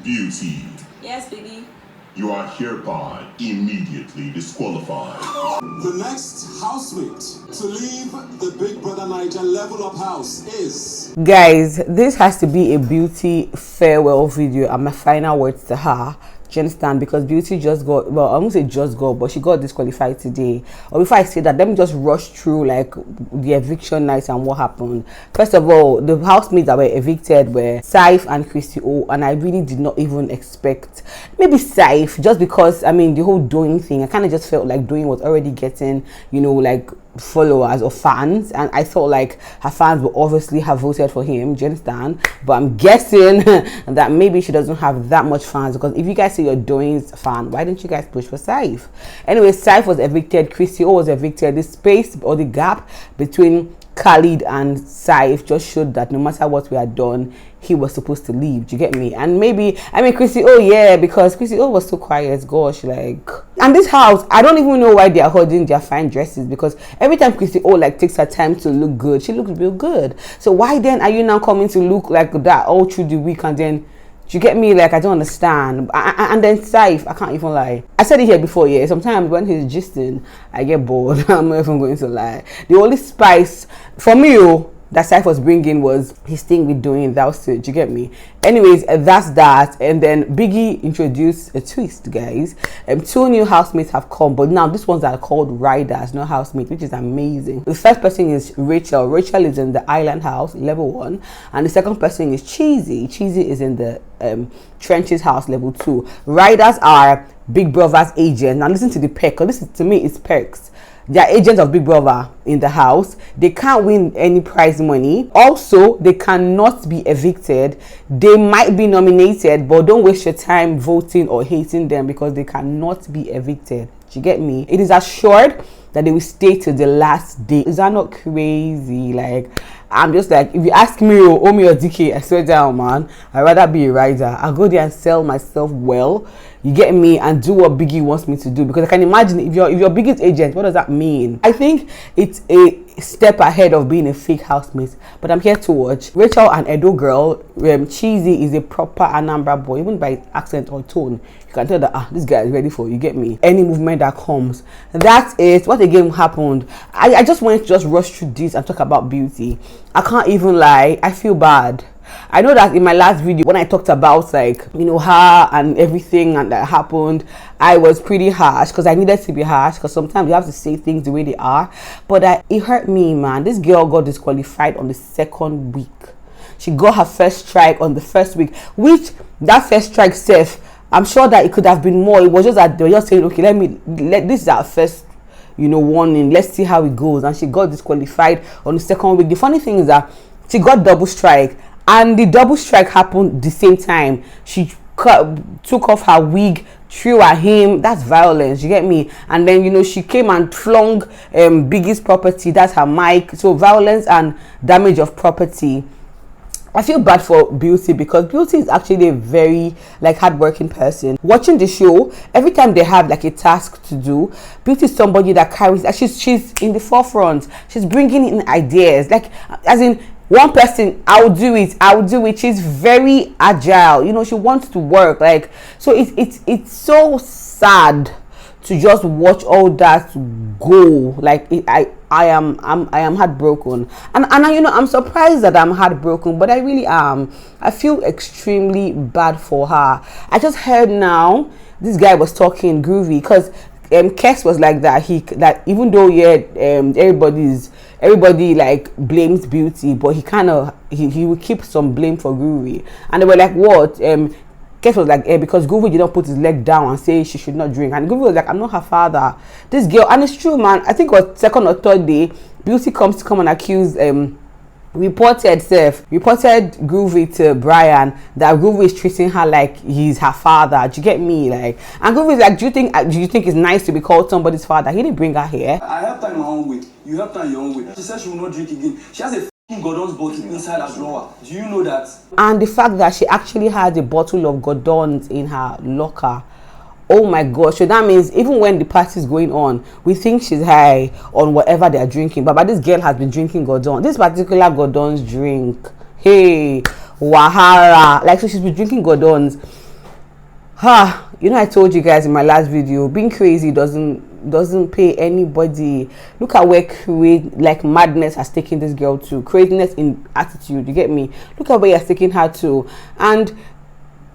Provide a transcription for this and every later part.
Beauty. Yes, baby. You are hereby immediately disqualified. The next housemate to leave the Big Bbnaija level up house is... Guys, this has to be a Beauty farewell video and my final words to her. Do you understand? Because Beauty just got, well, I won't say just got, but she got disqualified today. Or before I say that, let me just rush through like the eviction night and what happened. First of all, the housemates that were evicted were Saif and Christy O, and I really did not even expect maybe Saif, just because I mean the whole doing thing, I kind of just felt like doing was already getting, you know, like followers or fans, and I thought like her fans would obviously have voted for him. Do you understand? But I'm guessing that maybe she doesn't have that much fans, because if you guys say you're Doing's fan, why didn't you guys push for Saif? Anyway, Saif was evicted, Christy O was evicted. The space or the gap between Khalid and Saif just showed that no matter what we had done, he was supposed to leave. Do you get me? And maybe, I mean, Christy O, yeah, because Christy O was so quiet, gosh, like. And this house, I don't even know why they are holding their fine dresses, because every time Christy O like takes her time to look good, she looks real good. So why then are you now coming to look like that all through the week? And then, do you get me? Like, I don't understand. And then Saif, I can't even lie. I said it here before, yeah. Sometimes when he's gisting, I get bored. I'm not even going to lie. The only spice for me, that Saif was bringing was his thing with doing that. Do you get me? Anyways, that's that. And then Biggie introduced a twist, guys. 2 new housemates have come, but now these ones are called riders, not housemates, which is amazing. The first person is Rachel. Rachel is in the island house, level 1, and the second person is Cheesy. Cheesy is in the trenches house, level 2. Riders are Big Brother's agent. Now listen to the perk, because this is, to me, it's perks. They are agents of Big Brother in the house. They can't win any prize money. Also, they cannot be evicted. They might be nominated, but don't waste your time voting or hating them, because they cannot be evicted. Do you get me? It is assured that they will stay till the last day. Is that not crazy? Like, I'm just like, if you ask me, oh me or DK, I swear down, man, I'd rather be a rider. I'll go there and sell myself well. You get me? And do what Biggie wants me to do, because I can imagine if you're Biggie's agent, what does that mean? I think it's a step ahead of being a fake housemate, but I'm here to watch. Rachel and Edo girl, Cheesy is a proper Anambra boy, even by accent or tone. You can tell that this guy is ready for, you get me, any movement that comes. That's it. What again happened? I just wanted to just rush through this and talk about Beauty. I can't even lie, I feel bad. I know that in my last video, when I talked about, like, you know, her and everything and that happened, I was pretty harsh, because I needed to be harsh, because sometimes you have to say things the way they are. But it hurt me, man. This girl got disqualified on the 2nd week. She got her first strike on the 1st week, which that first strike safe, I'm sure that it could have been more. It was just that they were just saying, okay, this is our first, you know, warning, let's see how it goes. And she got disqualified on the 2nd week. The funny thing is that she got double strike, and the double strike happened the same time. She took off her wig, threw at him. That's violence, you get me? And then, you know, she came and flung Biggie's property, that's her mic. So violence and damage of property. I feel bad for Beauty, because Beauty is actually a very like hardworking person. Watching the show, every time they have like a task to do, Beauty is somebody that carries, she's in the forefront. She's bringing in ideas, like, as in, one person, I'll do it. She's very agile, you know, she wants to work, like, so it's so sad to just watch all that go. Like, I am heartbroken, and you know, I'm surprised that I'm heartbroken, but I really am. I feel extremely bad for her. I just heard now this guy was talking Groovy, because Kes was like that, that even though everybody like blames Beauty, but he would keep some blame for Groovy. And they were like, what? Kes was like, because Groovy did not put his leg down and say she should not drink, and Groovy was like, I'm not her father. This girl, and it's true, man. I think it was 2nd or 3rd day, Beauty comes to come and accuse reported Groovy to Brian that Groovy is treating her like he's her father. Do you get me? Like, and Groovy is like, do you think it's nice to be called somebody's father? He didn't bring her here. I helped her in my own way. You helped her in your own way. She said she will not drink again. She has a Gordon's bottle inside her drawer. Do you know that? And the fact that she actually has a bottle of Gordon's in her locker. Oh my gosh. So that means even when the party is going on, we think she's high on whatever they are drinking. But this girl has been drinking Gordon. This particular Gordon's drink. Hey, Wahara. Like, so she's been drinking Gordon's. You know, I told you guys in my last video, being crazy doesn't pay anybody. Look at where madness has taken this girl to. Craziness in attitude, you get me? Look at where he has taken her to. And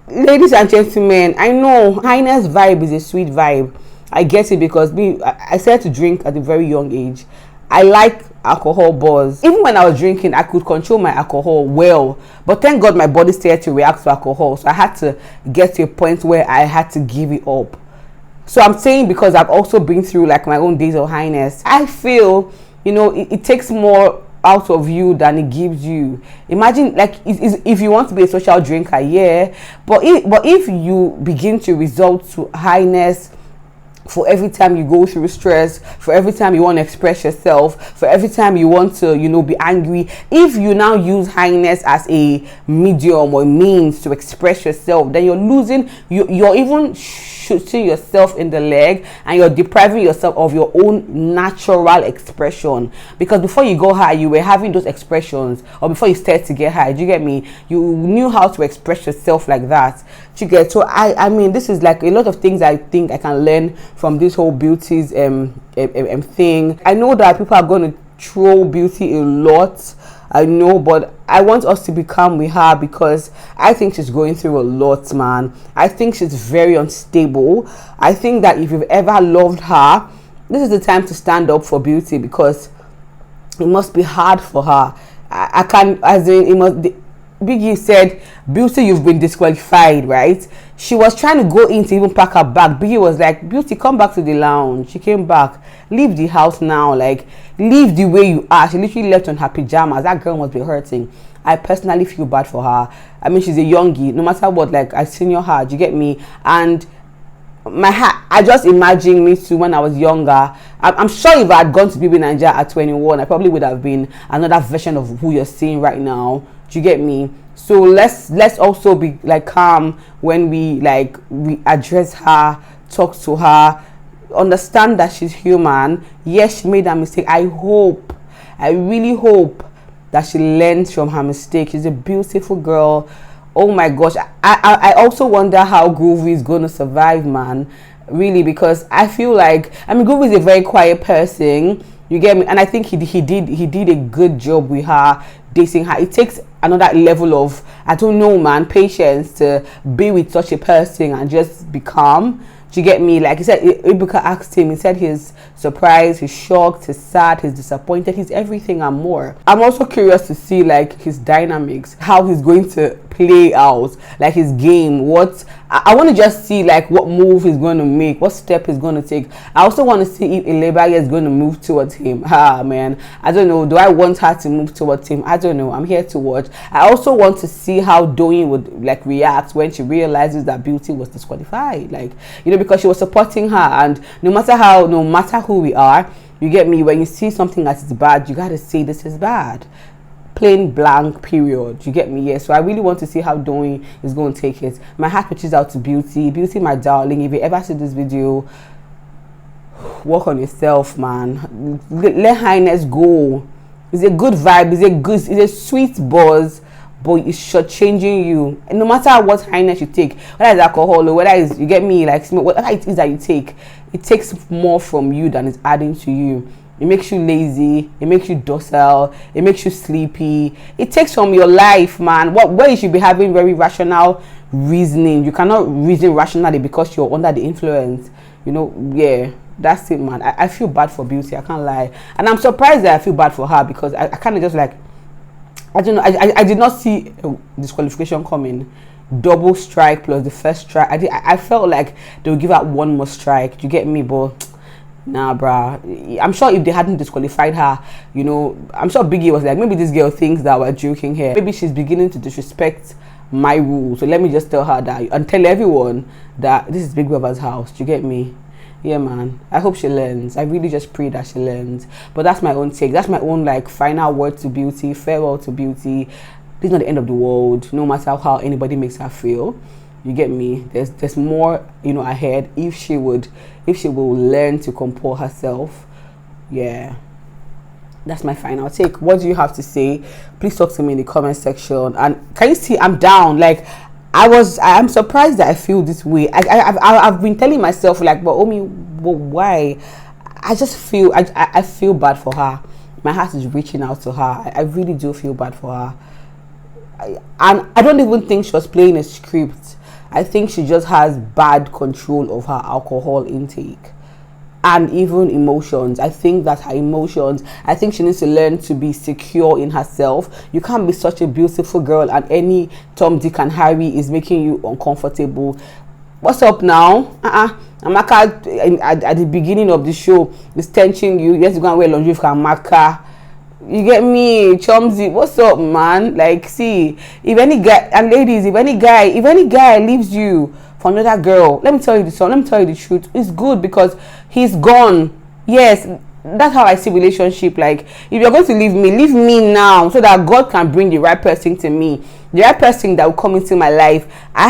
ladies and gentlemen, I know highness vibe is a sweet vibe. I get it, because I started to drink at a very young age. I like alcohol buzz. Even when I was drinking, I could control my alcohol well, but thank God my body started to react to alcohol, so I had to get to a point where I had to give it up. So I'm saying, because I've also been through like my own days of highness, I feel, you know, it takes more out of you than it gives you. Imagine, like, if you want to be a social drinker, yeah, but if you begin to resort to highness for every time you go through stress, for every time you want to express yourself, for every time you want to, you know, be angry, if you now use highness as a medium or means to express yourself, then you're even shooting yourself in the leg, and you're depriving yourself of your own natural expression. Because before you go high, you were having those expressions, or before you started to get high, do you get me? You knew how to express yourself like that. Do you get? So I mean, this is like a lot of things I think I can learn from this whole beauty's thing. I know that people are going to troll beauty a lot, I know, but I want us to be calm with her, because I think she's going through a lot, man. I think she's very unstable. I think that if you've ever loved her, this is the time to stand up for beauty, because it must be hard for her. I can't, as in, it must. Biggie said, "Beauty, you've been disqualified," right? She was trying to go in to even pack her bag. Biggie was like, "Beauty, come back to the lounge." She came back. Leave the house now. Like, leave the way you are. She literally left on her pajamas. That girl must be hurting. I personally feel bad for her. I mean, she's a youngie. No matter what, like, I senior her. Do you get me? And my heart, I just imagine me too when I was younger. I'm sure if I had gone to Bbnaija at 21, I probably would have been another version of who you're seeing right now. Do you get me? So let's also be like calm when we address her, talk to her, understand that she's human. Yes, she made a mistake. I really hope that she learns from her mistake. She's a beautiful girl. Oh my gosh, I also wonder how Groovy is going to survive, man. Really, because I feel like, I mean, Groovy is a very quiet person. You get me? And I think he did a good job with her, dating her. It takes another level of, I don't know, man, patience to be with such a person and just be calm. Do you get me? Like he said, Ibuka asked him, he said he's surprised, he's shocked, he's sad, he's disappointed, he's everything and more. I'm also curious to see like his dynamics, how he's going to play out, like his game. What I want to just see, like, what move he's going to make, what step he's going to take. I also want to see if Bbnaija is going to move towards him. Man, I don't know. Do I want her to move towards him? I don't know. I'm here to watch. I also want to see how Doyin would like react when she realizes that Beauty was disqualified. Like, you know, because she was supporting her, and no matter who we are, you get me, when you see something that is bad, you gotta say this is bad. Plain blank, period. You get me? Yes. So I really want to see how Doyin is going to take it. My heart reaches out to Beauty. Beauty, my darling, if you ever see this video, work on yourself, man. Let highness go. It's a good vibe. It's a sweet buzz, but it's shortchanging you. And no matter what highness you take, whether it's alcohol or whether it's, you get me, like whatever it is that you take, it takes more from you than it's adding to you. It makes you lazy, it makes you docile, it makes you sleepy. It takes from your life, man. Where you should be having very rational reasoning. You cannot reason rationally because you're under the influence. You know, yeah, that's it, man. I feel bad for Beauty, I can't lie. And I'm surprised that I feel bad for her, because I kind of just like, I don't know, I did not see disqualification coming. Double strike plus the first strike. I felt like they would give out one more strike. You get me? But nah, bruh. I'm sure if they hadn't disqualified her, you know, I'm sure Biggie was like, maybe this girl thinks that we're joking here. Maybe she's beginning to disrespect my rules. So let me just tell her that, and tell everyone that this is Big Brother's house. Do you get me? Yeah, man. I hope she learns. I really just pray that she learns. But that's my own take. That's my own like final word to Beauty. Farewell to Beauty. This is not the end of the world. No matter how anybody makes her feel. You get me? There's more, you know, ahead if she will learn to compose herself. Yeah, that's my final take. What do you have to say? Please talk to me in the comment section. And can you see I'm down? Like, I'm surprised that I feel this way. I've been telling myself like, but Omi, but why? I just feel I feel bad for her. My heart is reaching out to her. I really do feel bad for her. And I don't even think she was playing a script. I think she just has bad control of her alcohol intake and even emotions. I think that her emotions, I think she needs to learn to be secure in herself. You can't be such a beautiful girl and any Tom, Dick and Harry is making you uncomfortable. What's up now? Amaka at the beginning of the show is tension you. Yes, you go and wear lingerie for Amaka. You get me, Chumsy? What's up, man? Like, see, if any guy and ladies, if any guy leaves you for another girl, let me tell you the truth. It's good because he's gone. Yes, that's how I see relationship. Like, if you're going to leave me now, so that God can bring the right person to me, the right person that will come into my life. I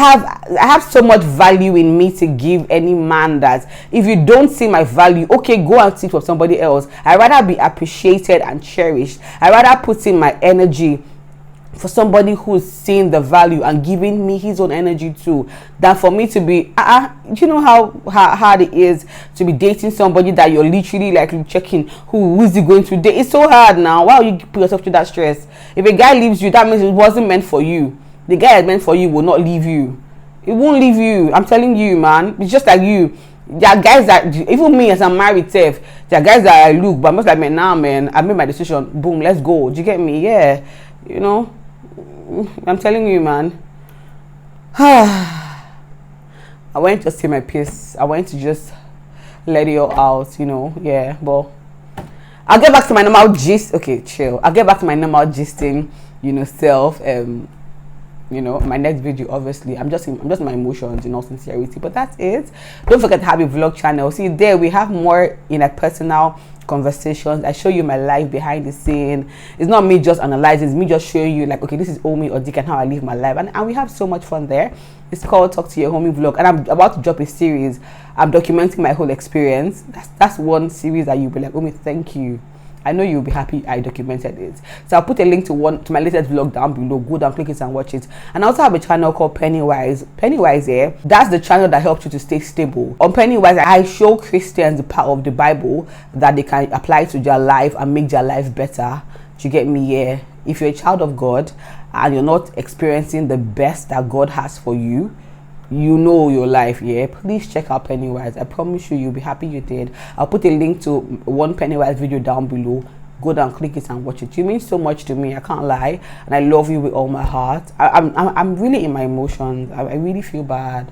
have so much value in me to give any man that if you don't see my value, okay, go and seek for somebody else. I'd rather be appreciated and cherished. I'd rather put in my energy for somebody who's seeing the value and giving me his own energy too, than for me to be you know how hard it is to be dating somebody that you're literally like checking who is he going to date. It's so hard now. Why would you put yourself through that stress? If a guy leaves you, that means it wasn't meant for you. The guy that's meant for you will not leave you. It won't leave you. I'm telling you, man. It's just like you. There are guys that, even me as I'm married, there are guys that I look, but I'm just like, man, nah, man, I made my decision. Boom, let's go. Do you get me? Yeah. You know, I'm telling you, man. I went to see my piece. I went to just let it all out, you know. Yeah, but I'll get back to my normal gist. Okay, chill. I'll get back to my normal gisting, you know, self. You know, my next video, obviously. I'm just in my emotions, in all sincerity. But that's it. Don't forget to have a vlog channel. See, there we have more in a personal conversations. I show you my life behind the scene. It's not me just analyzing, it's me just showing you like, okay, this is Omi or Dick and how I live my life, and we have so much fun there. It's called Talk to Your Homie Vlog, and I'm about to drop a series. I'm documenting my whole experience. That's one series that you'll be like, Omi, thank you. I know you'll be happy I documented it. So I'll put a link to my latest vlog down below. Go down, click it and watch it. And I also have a channel called Pennie Wyz. Pennie Wyz, yeah, that's the channel that helps you to stay stable. On Pennie Wyz, I show Christians the power of the Bible that they can apply to their life and make their life better. Do you get me? Yeah. If you're a child of God and you're not experiencing the best that God has for you, you know your life, yeah, please check out Pennie Wyz. I promise you'll be happy you did. I'll put a link to one Pennie Wyz video down below. Go down, click it and watch it. You mean so much to me, I can't lie, and I love you with all my heart. I'm really in my emotions. I really feel bad,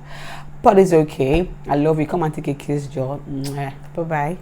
but it's okay. I love you. Come and take a kiss, John. Bye bye.